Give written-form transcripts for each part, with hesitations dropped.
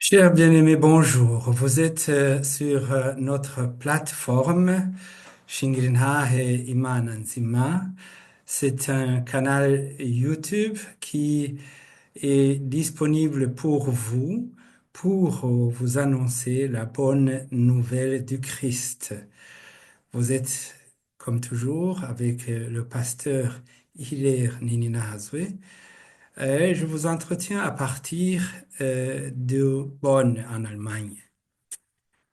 Chers bien-aimés, bonjour. Vous êtes sur notre plateforme Shingrinha et Imananzima. C'est un canal YouTube qui est disponible pour vous, pour vous annoncer la bonne nouvelle du Christ. Vous êtes, comme toujours, avec le pasteur Hilaire Ninina je vous entretiens à partir de Bonn en Allemagne.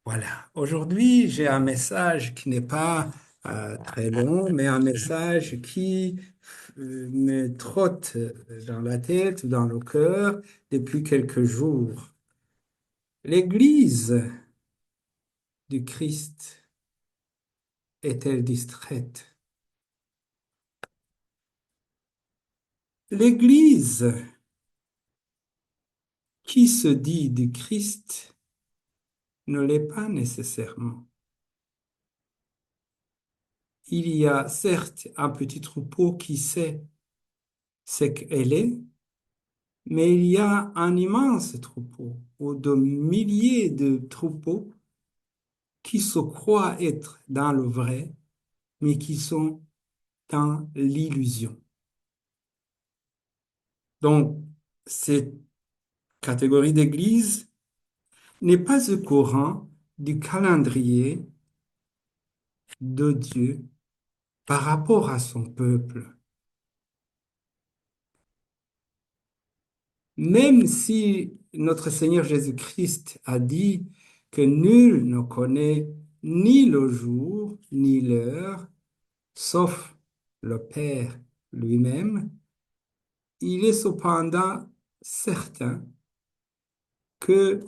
Voilà. Aujourd'hui, j'ai un message qui n'est pas très long, mais un message qui me trotte dans la tête ou dans le cœur depuis quelques jours. L'Église du Christ est-elle distraite? L'Église qui se dit du Christ ne l'est pas nécessairement. Il y a certes un petit troupeau qui sait ce qu'elle est, mais il y a un immense troupeau, ou de milliers de troupeaux qui se croient être dans le vrai, mais qui sont dans l'illusion. Donc, cette catégorie d'église n'est pas au courant du calendrier de Dieu par rapport à son peuple. Même si notre Seigneur Jésus-Christ a dit que nul ne connaît ni le jour ni l'heure, sauf le Père lui-même, il est cependant certain que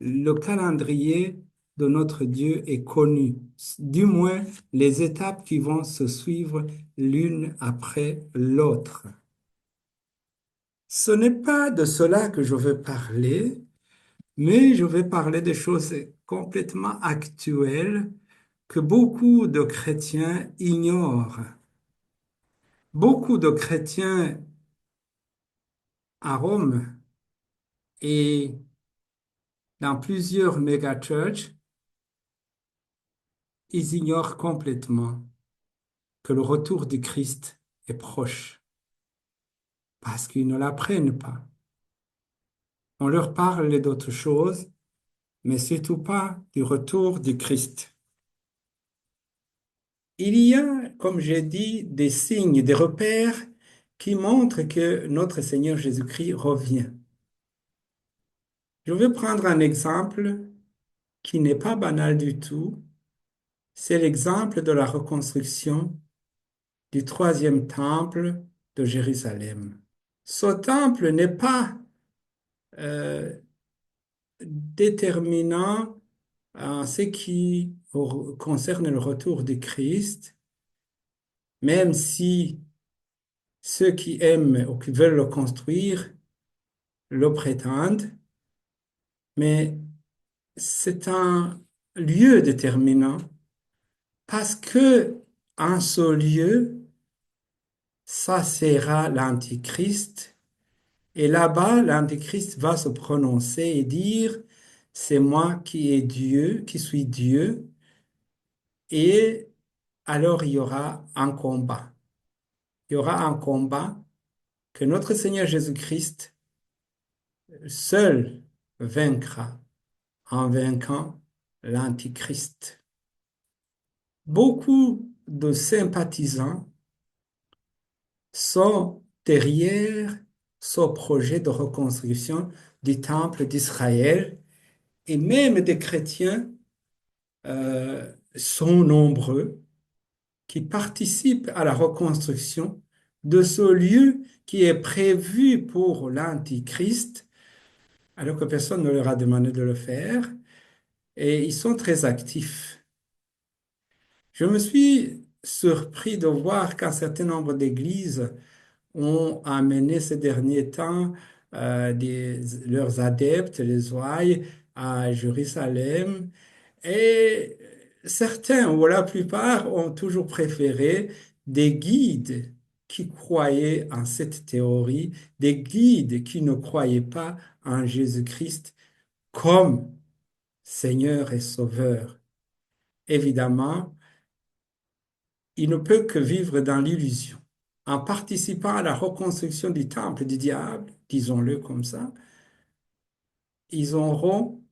le calendrier de notre Dieu est connu, du moins les étapes qui vont se suivre l'une après l'autre. Ce n'est pas de cela que je veux parler, mais je vais parler des choses complètement actuelles que beaucoup de chrétiens ignorent. Beaucoup de chrétiens à Rome et dans plusieurs méga-churches, ils ignorent complètement que le retour du Christ est proche parce qu'ils ne l'apprennent pas. On leur parle d'autre chose, mais surtout pas du retour du Christ. Il y a, comme j'ai dit, des signes, des repères qui montrent que notre Seigneur Jésus-Christ revient. Je vais prendre un exemple qui n'est pas banal du tout. C'est l'exemple de la reconstruction du troisième temple de Jérusalem. Ce temple n'est pas euh, déterminant en ce qui concerne le retour de Christ, même si ceux qui aiment ou qui veulent le construire le prétendent, mais c'est un lieu déterminant parce que en ce lieu, ça sera l'Antichrist. Et là-bas, l'Antichrist va se prononcer et dire, c'est moi qui est Dieu, qui suis Dieu. Et alors il y aura un combat. Il y aura un combat que notre Seigneur Jésus-Christ seul vaincra en vainquant l'Antichrist. Beaucoup de sympathisants sont derrière ce projet de reconstruction du temple d'Israël et même des chrétiens sont nombreux qui participent à la reconstruction de ce lieu qui est prévu pour l'Antichrist, alors que personne ne leur a demandé de le faire, et ils sont très actifs. Je me suis surpris de voir qu'un certain nombre d'églises ont amené ces derniers temps leurs adeptes, les ouailles, à Jérusalem. Et certains, ou la plupart, ont toujours préféré des guides qui croyaient en cette théorie, des guides qui ne croyaient pas en Jésus-Christ comme Seigneur et Sauveur. Évidemment, il ne peut que vivre dans l'illusion. En participant à la reconstruction du temple du diable, disons-le comme ça, ils auront,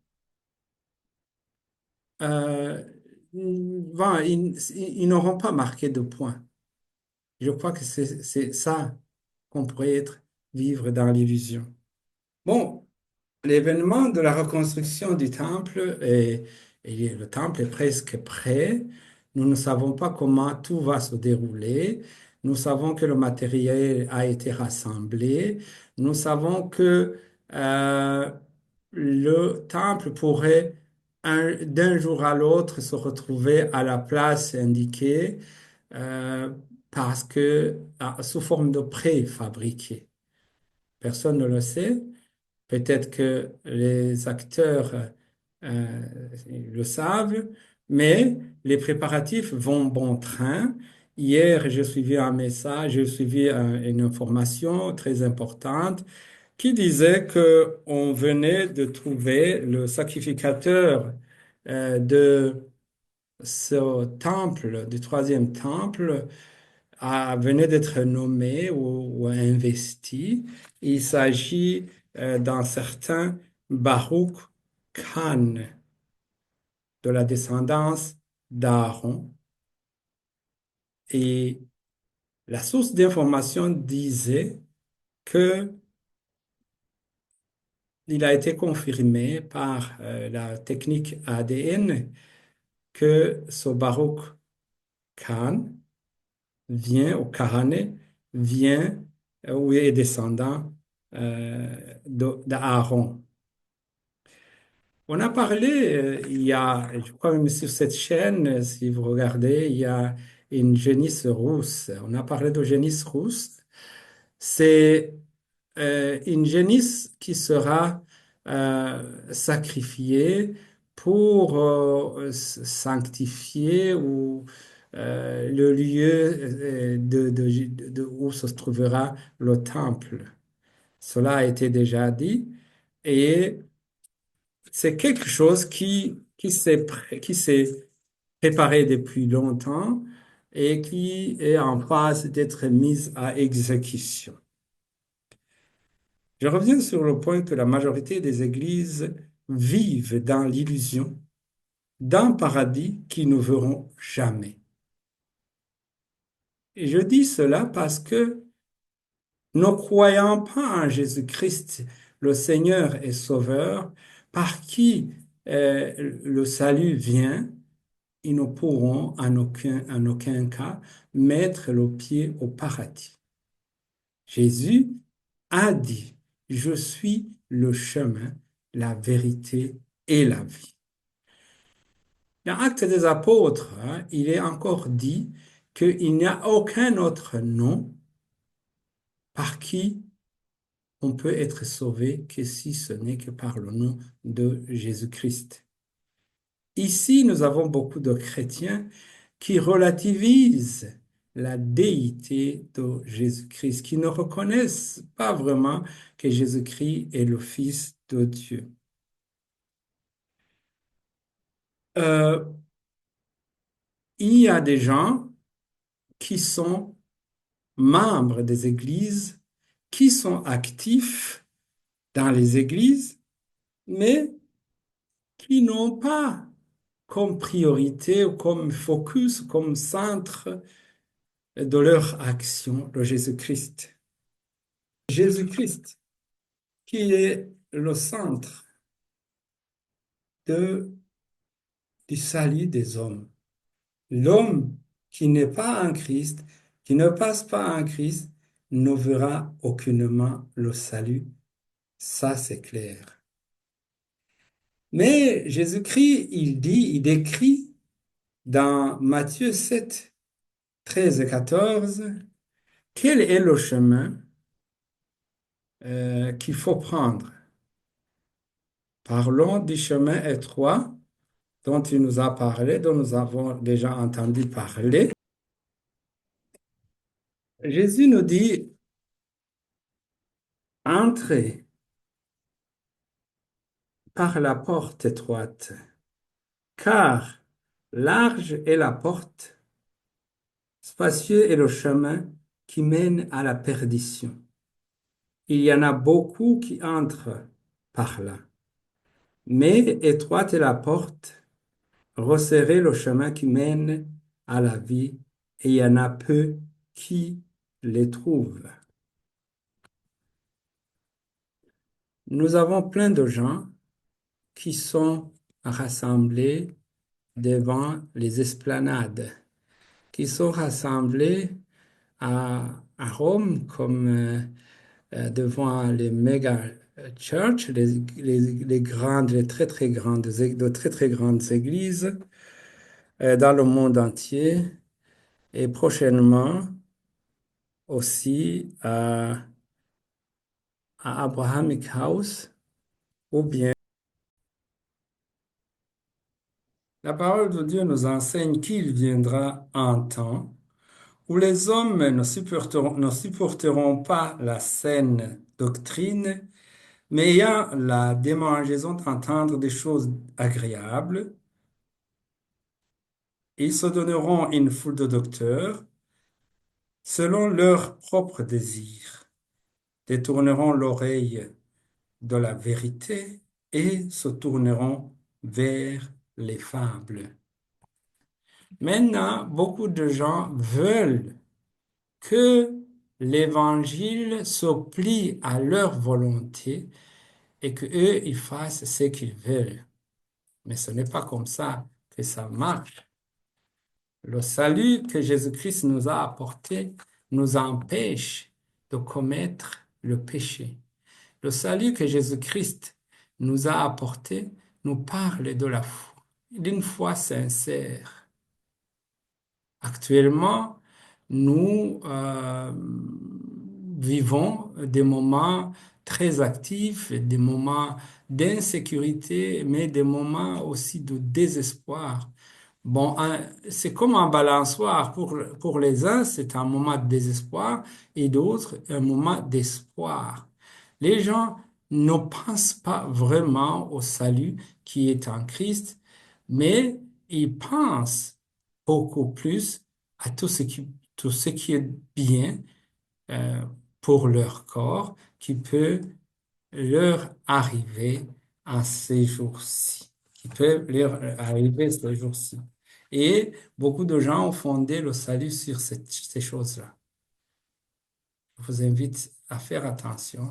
euh, bon, ils n'auront pas marqué de point. Je crois que c'est ça qu'on pourrait être, vivre dans l'illusion. Bon, l'événement de la reconstruction du temple et le temple est presque prêt. Nous ne savons pas comment tout va se dérouler. Nous savons que le matériel a été rassemblé. Nous savons que euh, le temple pourrait d'un jour à l'autre se retrouver à la place indiquée euh, parce que sous forme de préfabriqué. Personne ne le sait. Peut-être que les acteurs le savent, mais les préparatifs vont bon train. Hier, j'ai suivi un message, j'ai suivi une information très importante qui disait que on venait de trouver le sacrificateur de ce temple, du troisième temple, venait d'être nommé ou investi. Il s'agit d'un certain Baruch Khan, de la descendance d'Aaron. Et la source d'information disait que il a été confirmé par la technique ADN que ce Baruch Khan vient, au Kahane, vient ou est descendant d'Aaron. On a parlé, il y a, je crois même sur cette chaîne, si vous regardez, il y a une génisse rousse. On a parlé de génisse rousse. C'est une génisse qui sera sacrifiée pour sanctifier ou le lieu où se trouvera le temple. Cela a été déjà dit et c'est quelque chose qui s'est préparé depuis longtemps et qui est en phase d'être mise à exécution. Je reviens sur le point que la majorité des églises vivent dans l'illusion d'un paradis qu'ils ne verront jamais. Et je dis cela parce que ne croyant pas en Jésus-Christ, le Seigneur et Sauveur, par qui le salut vient, ils ne pourront en aucun cas mettre le pied au paradis. Jésus a dit, je suis le chemin, la vérité et la vie. Dans Actes des Apôtres, hein, il est encore dit qu'il n'y a aucun autre nom par qui on peut être sauvé que si ce n'est que par le nom de Jésus-Christ. Ici, nous avons beaucoup de chrétiens qui relativisent la déité de Jésus-Christ, qui ne reconnaissent pas vraiment que Jésus-Christ est le Fils de Dieu. Euh, il y a des gens qui sont membres des églises, qui sont actifs dans les églises, mais qui n'ont pas comme priorité ou comme focus, comme centre de leur action le Jésus-Christ. Jésus-Christ, qui est le centre de, du salut des hommes. L'homme qui n'est pas en Christ, qui ne passe pas en Christ, ne verra aucunement le salut. Ça, c'est clair. Mais Jésus-Christ, il dit, il décrit dans Matthieu 7, 13 et 14, quel est le chemin qu'il faut prendre. Parlons du chemin étroit dont il nous a parlé, dont nous avons déjà entendu parler. Jésus nous dit, entrez par la porte étroite, car large est la porte, spacieux est le chemin qui mène à la perdition. Il y en a beaucoup qui entrent par là. Mais étroite est la porte, resserré le chemin qui mène à la vie, et il y en a peu qui les trouvent. Nous avons plein de gens qui sont rassemblés devant les esplanades, qui sont rassemblés à Rome comme devant les méga church, les grandes, les très très grandes, de très très grandes églises dans le monde entier et prochainement aussi à Abrahamic House ou bien la parole de Dieu nous enseigne qu'il viendra un temps où les hommes ne supporteront pas la saine doctrine, mais ayant la démangeaison d'entendre des choses agréables, ils se donneront une foule de docteurs selon leurs propres désirs, détourneront l'oreille de la vérité et se tourneront vers les fables. Maintenant, beaucoup de gens veulent que l'évangile se plie à leur volonté et que eux, ils fassent ce qu'ils veulent. Mais ce n'est pas comme ça que ça marche. Le salut que Jésus-Christ nous a apporté nous empêche de commettre le péché. Le salut que Jésus-Christ nous a apporté nous parle de la foi, d'une foi sincère. Actuellement, nous vivons des moments très actifs, des moments d'insécurité, mais des moments aussi de désespoir. Bon, c'est comme un balançoire. Pour les uns, c'est un moment de désespoir et d'autres, un moment d'espoir. Les gens ne pensent pas vraiment au salut qui est en Christ, mais ils pensent beaucoup plus à tout ce qui est bien euh, pour leur corps, qui peut leur arriver en ces jours-ci, qui peut leur arriver ces jours-ci. Et beaucoup de gens ont fondé le salut sur ces choses-là. Je vous invite à faire attention.